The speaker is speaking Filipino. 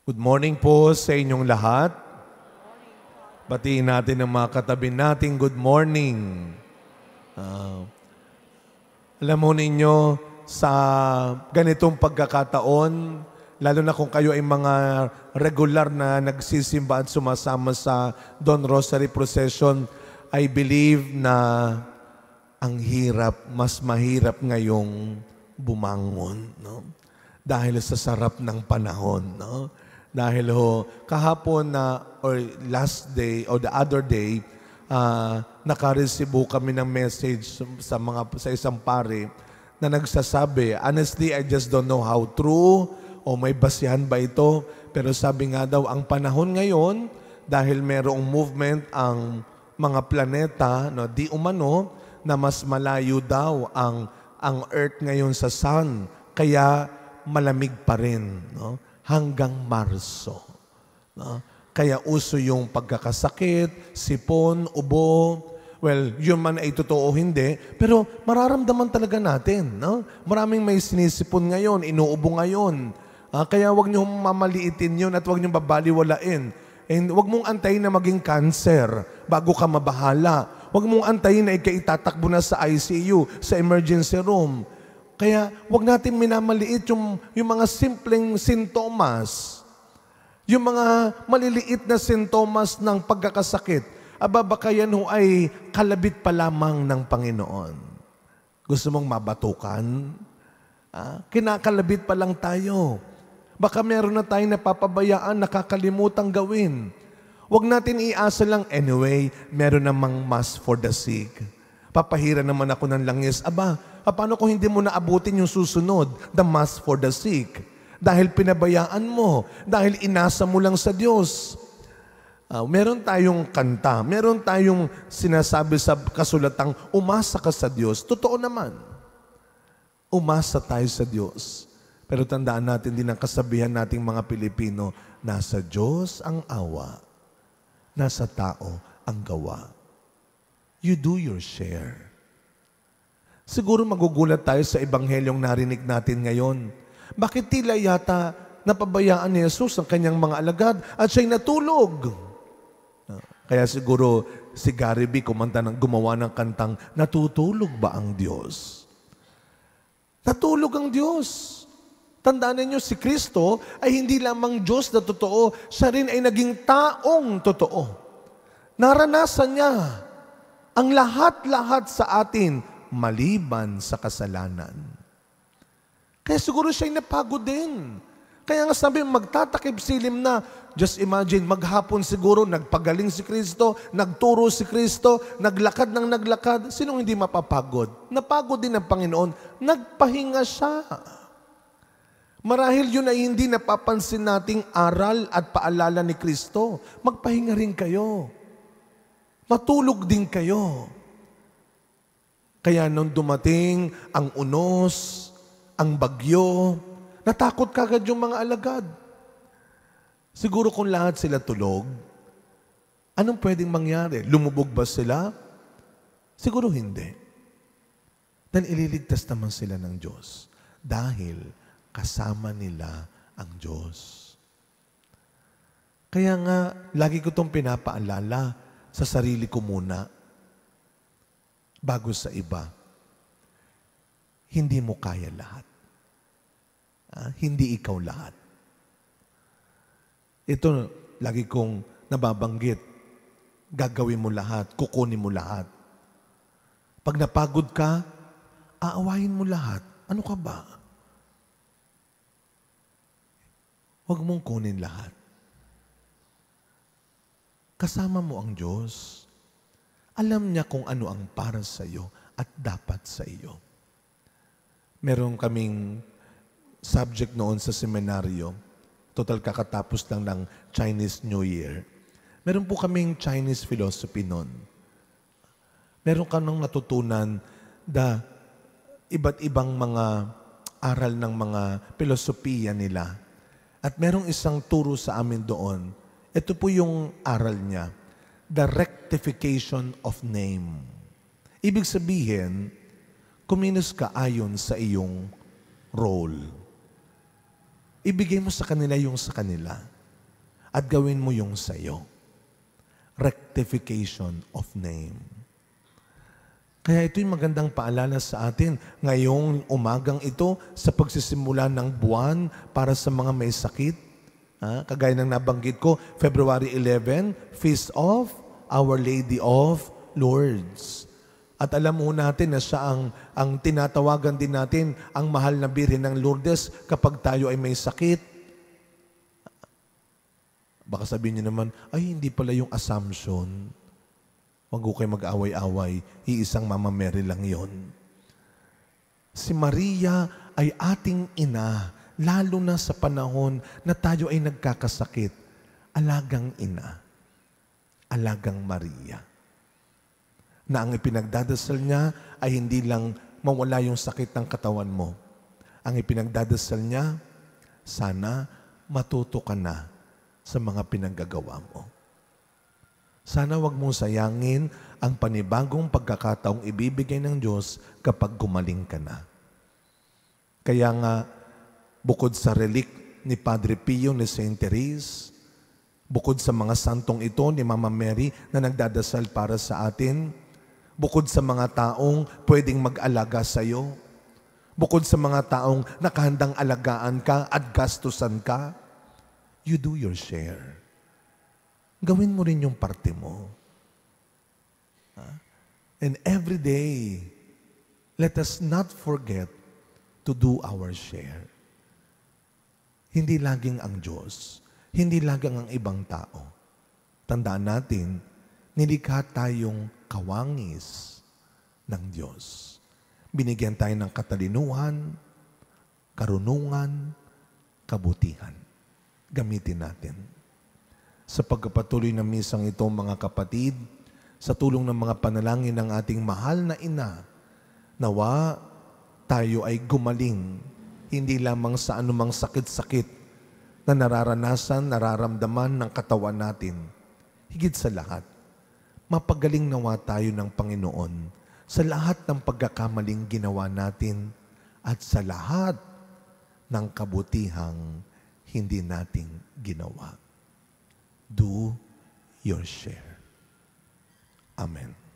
Good morning po sa inyong lahat. Batiin natin ang mga katabi natin. Good morning. Alam mo ninyo, sa ganitong pagkakataon, lalo na kung kayo ay mga regular na nagsisimba at sumasama sa Dawn Rosary Procession, I believe na ang hirap, mas mahirap ngayong bumangon, no? Dahil sa sarap ng panahon, no? Dahil kahapon or last day or the other day, nakareceive kami ng message sa isang pare na nagsasabi, honestly, I just don't know how true o may basihan ba ito. Pero sabi nga daw, ang panahon ngayon, dahil merong movement ang mga planeta, no, di umano, na mas malayo daw ang Earth ngayon sa Sun. Kaya malamig pa rin, no? Hanggang Marso. No? Kaya uso yung pagkakasakit, sipon, ubo. Well, yun man ay totoo hindi, pero mararamdaman talaga natin. No? Maraming may sinisipon ngayon, inuubo ngayon. Kaya wag niyo mamaliitin yun at wag niyo babaliwalain. And wag mong antayin na maging cancer bago ka mabahala. Wag mong antayin na itatakbo na sa ICU, sa emergency room. Kaya wag natin minamaliit yung mga simpleng sintomas. Yung mga maliliit na sintomas ng pagkakasakit. Baka yan ay kalabit pa lamang ng Panginoon. Gusto mong mabatukan? Kinakalabit pa lang tayo. Baka meron na tayong napapabayaan, nakakalimutang gawin. Wag natin iasa lang, anyway, meron namang mass for the sick. Papahira naman ako ng langis. Paano kung hindi mo naabutin yung susunod, the mass for the sick? Dahil pinabayaan mo, dahil inasa mo lang sa Diyos. Meron tayong kanta, meron tayong sinasabi sa kasulatang, umasa ka sa Diyos. Totoo naman. Umasa tayo sa Diyos. Pero tandaan natin din ang kasabihan nating mga Pilipino, nasa Diyos ang awa, nasa tao ang gawa. You do your share. Siguro magugulat tayo sa ebanghelyong narinig natin ngayon. Bakit tila yata napabayaan ni Jesus ang kanyang mga alagad at siya'y natulog? Kaya siguro si Gary B. gumawa ng kantang, natutulog ba ang Diyos? Natulog ang Diyos. Tandaan ninyo, si Kristo ay hindi lamang Diyos na totoo, siya rin ay naging taong totoo. Naranasan niya ang lahat-lahat sa atin maliban sa kasalanan. Kaya siguro siya'y napagod din. Kaya nga sabi, magtatakip silim na. Just imagine, maghapon siguro, nagpagaling si Kristo, nagturo si Kristo, naglakad ng naglakad. Sinong hindi mapapagod? Napagod din ang Panginoon. Nagpahinga siya. Marahil yun ay hindi napapansin nating aral at paalala ni Kristo. Magpahinga rin kayo. Matulog din kayo. Kaya nung dumating ang unos, ang bagyo, natakot kagad yung mga alagad. Siguro kung lahat sila tulog, anong pwedeng mangyari? Lumubog ba sila? Siguro hindi. Dahil ililigtas naman sila ng Diyos. Dahil kasama nila ang Diyos. Kaya nga, lagi ko itong pinapaalala sa sarili ko muna, bago sa iba. Hindi mo kaya lahat. Hindi ikaw lahat. Ito, lagi kong nababanggit. Gagawin mo lahat, kukunin mo lahat. Pag napagod ka, aawahin mo lahat. Ano ka ba? Huwag mong kunin lahat. Kasama mo ang Diyos. Alam niya kung ano ang para sa iyo at dapat sa iyo. Meron kaming subject noon sa seminaryo. Total kakatapos lang ng Chinese New Year. Meron po kaming Chinese philosophy noon. Meron ka nang natutunan na iba't ibang mga aral ng mga filosofiya nila. At merong isang turo sa amin doon. Ito po yung aral niya. The rectification of name. Ibig sabihin, kumilos ka ayon sa iyong role. Ibigay mo sa kanila yung sa kanila. at gawin mo yung sayo. Rectification of name. Kaya ito'y magandang paalala sa atin ngayong umagang ito sa pagsisimula ng buwan para sa mga may sakit. Kagaya ng nabanggit ko, February 11, Feast of Our Lady of Lourdes. At alam mo natin na siya ang tinatawagan din natin ang mahal na Birhen ng Lourdes kapag tayo ay may sakit. Baka sabihin niyo naman, ay hindi pala yung Assumption. Huwag ko kayo mag-away-away, iisang Mama Mary lang yon. Si Maria ay ating ina, lalo na sa panahon na tayo ay nagkakasakit. Alagang ina, alagang Maria. Na ang ipinagdadasal niya ay hindi lang mawala yung sakit ng katawan mo. Ang ipinagdadasal niya, sana matuto ka na sa mga pinaggagawa mo. Sana wag mong sayangin ang panibagong pagkakataong ibibigay ng Diyos kapag gumaling ka na. Kaya nga, bukod sa relic ni Padre Pio ni Saint Therese, bukod sa mga santong ito ni Mama Mary na nagdadasal para sa atin, bukod sa mga taong pwedeng mag-alaga sa iyo, bukod sa mga taong nakahandang alagaan ka at gastusan ka, you do your share. Gawin mo rin yung parte mo. And every day, let us not forget to do our share. Hindi laging ang Diyos. Hindi laging ang ibang tao. Tandaan natin, nilikha tayong kawangis ng Diyos. Binigyan tayo ng katalinuhan, karunungan, kabutihan. Gamitin natin. Sa pagpapatuloy ng misang ito, mga kapatid, sa tulong ng mga panalangin ng ating mahal na ina, nawa tayo ay gumaling, hindi lamang sa anumang sakit-sakit na nararanasan, nararamdaman ng katawan natin. Higit sa lahat, mapagaling nawa tayo ng Panginoon sa lahat ng pagkakamaling ginawa natin at sa lahat ng kabutihang hindi nating ginawa. Do your share. Amen.